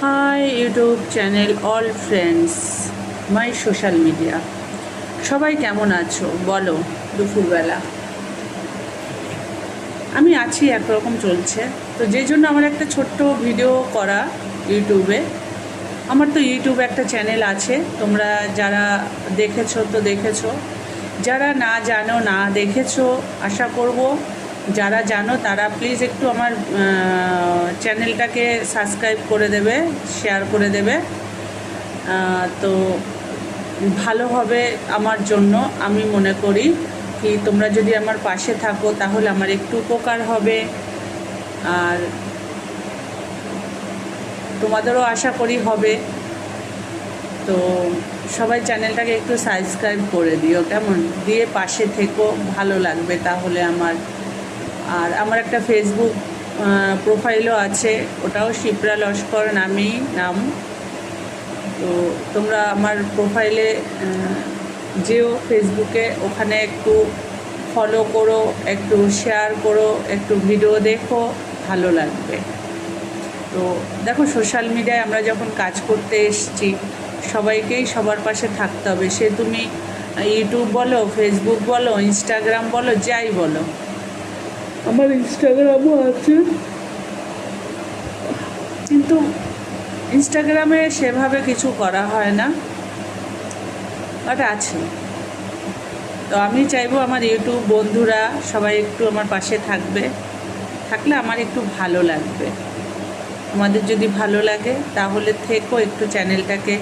High YouTube channel all friends, my social media. সবাই কেমন আছো বলো? দুপুরবেলা আমি আছি, একরকম চলছে। তো যে জন্য আমার একটা ছোট্ট ভিডিও করা ইউটিউবে। আমার তো ইউটিউবে একটা চ্যানেল আছে, তোমরা যারা দেখেছো তো দেখেছো, যারা না জানো না দেখেছো আশা করব যারা জানো তারা প্লিজ একটু আমার চ্যানেলটাকে সাবস্ক্রাইব করে দেবে, শেয়ার করে দেবে। তো ভালো হবে আমার জন্য। আমি মনে করি কি তোমরা যদি আমার পাশে থাকো তাহলে আমার একটু উপকার হবে, আর তোমাদেরও আশা করি হবে। তো সবাই চ্যানেলটাকে একটু সাবস্ক্রাইব করে দিও, কেমন? দিয়ে পাশে থেকো, ভালো লাগবে তাহলে আমার। আর আমার একটা ফেসবুক প্রোফাইলও আছে, ওটাও শিপ্রা লস্কর নাম। তো তোমরা আমার প্রোফাইলে যেও ফেসবুকে, ওখানে একটু ফলো করো, একটু শেয়ার করো, একটু ভিডিও দেখো, ভালো লাগবে। তো দেখো, সোশ্যাল মিডিয়ায় আমরা যখন কাজ করতে এসেছি সবাইকেই সবার পাশে থাকতে হবে। সে তুমি ইউটিউব বলো, ফেসবুক বলো, ইনস্টাগ্রাম বলো, যাই বলো। আমার ইনস্টাগ্রামও আছে, কিন্তু ইনস্টাগ্রামে সেভাবে কিছু করা হয় না, বাট আছে। তো আমি চাইবো আমার ইউটিউব বন্ধুরা সবাই একটু আমার পাশে থাকলে আমার একটু ভালো লাগবে। তোমাদের যদি ভালো লাগে তাহলে থেকো, একটু চ্যানেলটাকে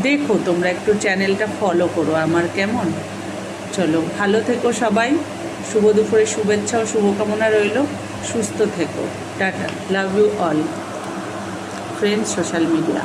দেখো, তোমরা একটু চ্যানেলটা ফলো করো আমার, কেমন? চলো, ভালো থেকো সবাই। শুভ দুপুরের শুভেচ্ছা ও শুভকামনা রইল। সুস্থ থেকো। Tata, love you all friends social media.